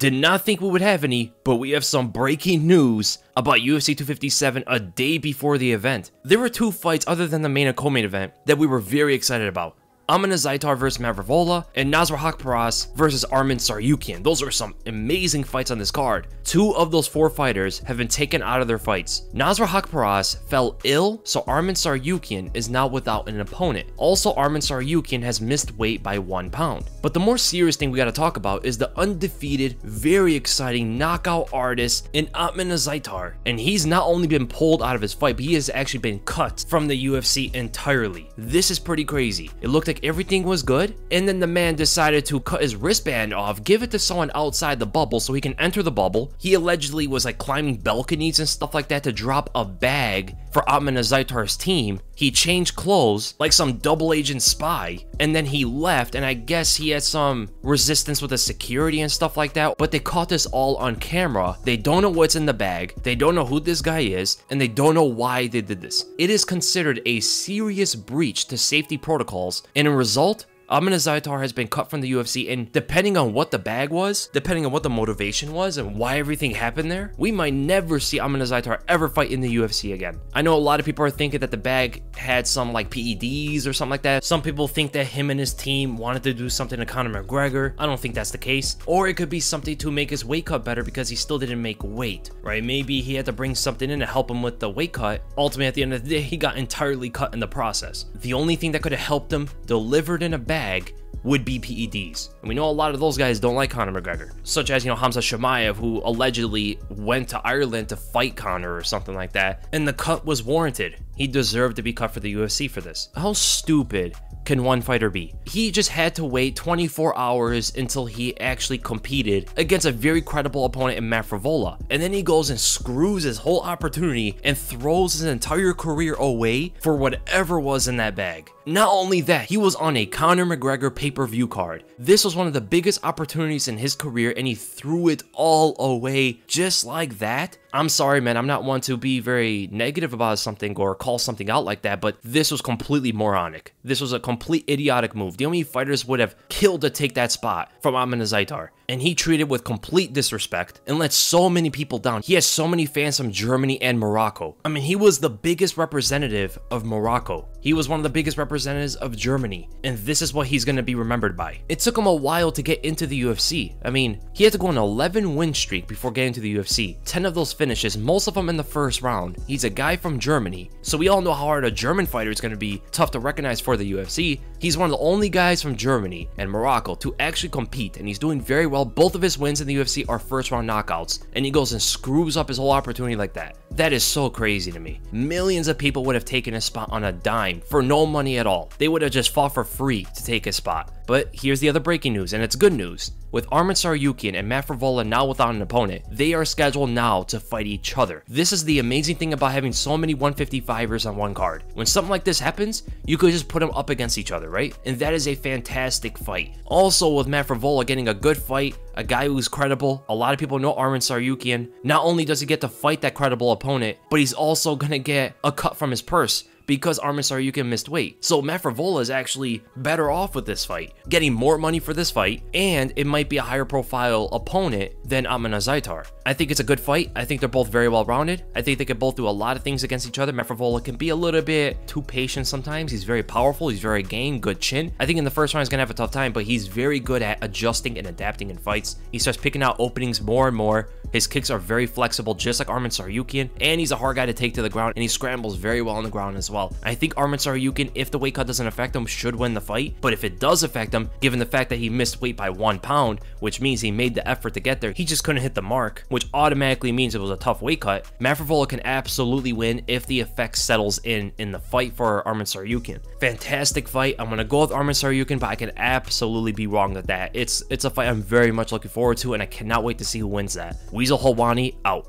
Did not think we would have any, but we have some breaking news about UFC 257 a day before the event. There were two fights other than the main and co-main event that we were very excited about. Ottman Azaitar versus Frevola, and Nasrat Haqparast versus Arman Tsarukyan. Those are some amazing fights on this card. Two of those four fighters have been taken out of their fights. Nasrat Haqparast fell ill, so Arman Tsarukyan is now without an opponent. Also, Arman Tsarukyan has missed weight by 1 pound. But the more serious thing we gotta talk about is the undefeated, very exciting knockout artist in Ottman Azaitar. And he's not only been pulled out of his fight, but he has actually been cut from the UFC entirely. This is pretty crazy. It looked like everything was good, and then the man decided to cut his wristband off, give it to someone outside the bubble so he can enter the bubble. He allegedly was like climbing balconies and stuff like that to drop a bag for Ottman Azaitar's team. He changed clothes like some double agent spy, and then he left, and I guess he had some resistance with the security and stuff like that, but they caught this all on camera. They don't know what's in the bag, they don't know who this guy is, and they don't know why they did this. It is considered a serious breach to safety protocols, and in result, Ottman Azaitar has been cut from the UFC, and depending on what the bag was, depending on what the motivation was and why everything happened there, we might never see Ottman Azaitar ever fight in the UFC again. I know a lot of people are thinking that the bag had some like PEDs or something like that. Some people think that him and his team wanted to do something to Conor McGregor. I don't think that's the case. Or it could be something to make his weight cut better because he still didn't make weight, right? Maybe he had to bring something in to help him with the weight cut. Ultimately, at the end of the day, he got entirely cut in the process. The only thing that could have helped him delivered in a bag would be PEDs. And we know a lot of those guys don't like Conor McGregor, such as, Hamza Chimaev, who allegedly went to Ireland to fight Conor or something like that, and the cut was warranted. He deserved to be cut for the UFC for this. How stupid can one fighter be? He just had to wait 24 hours until he actually competed against a very credible opponent in Frevola, and then he goes and screws his whole opportunity and throws his entire career away for whatever was in that bag. Not only that, he was on a Conor McGregor pay-per-view card. This was one of the biggest opportunities in his career, and he threw it all away just like that. I'm sorry, man, I'm not one to be very negative about something or call something out like that, but this was completely moronic. This was a complete idiotic move. The only fighters would have killed to take that spot from Ottman Azaitar, and he treated with complete disrespect and let so many people down. He has so many fans from Germany and Morocco. I mean, he was the biggest representative of Morocco. He was one of the biggest representatives of Germany, and this is what he's going to be remembered by. It took him a while to get into the UFC. I mean, he had to go on an 11-win streak before getting to the UFC. 10 of those finishes, most of them in the first round. He's a guy from Germany, so we all know how hard a German fighter is going to be, tough to recognize for the UFC. He's one of the only guys from Germany and Morocco to actually compete, and he's doing very well. Both of his wins in the UFC are first-round knockouts, and he goes and screws up his whole opportunity like that. That is so crazy to me. Millions of people would have taken his spot on a dime for no money at all. They would have just fought for free to take his spot. But here's the other breaking news, and it's good news. With Arman Tsarukyan and Frevola now without an opponent, they are scheduled now to fight each other. This is the amazing thing about having so many 155ers on one card. When something like this happens, you could just put them up against each other, right? And that is a fantastic fight. Also, with Frevola getting a good fight, a guy who's credible, a lot of people know Arman Tsarukyan. Not only does he get to fight that credible opponent, but he's also gonna get a cut from his purse, because Arman Tsarukyan missed weight. So Frevola is actually better off with this fight, getting more money for this fight, and it might be a higher profile opponent than Ottman Azaitar. I think it's a good fight. I think they're both very well rounded. I think they can both do a lot of things against each other. Frevola can be a little bit too patient sometimes. He's very powerful, he's very game, good chin. I think in the first round he's gonna have a tough time, but he's very good at adjusting and adapting in fights. He starts picking out openings more and more. His kicks are very flexible, just like Arman Tsarukyan, and he's a hard guy to take to the ground, and he scrambles very well on the ground as well. I think Arman Tsarukyan, if the weight cut doesn't affect him, should win the fight, but if it does affect him, given the fact that he missed weight by 1 pound, which means he made the effort to get there, he just couldn't hit the mark, which automatically means it was a tough weight cut. Frevola can absolutely win if the effect settles in the fight for Arman Tsarukyan. Fantastic fight. I'm gonna go with Arman Tsarukyan, but I can absolutely be wrong with that. It's a fight I'm very much looking forward to, and I cannot wait to see who wins that. Weasel Hawani out.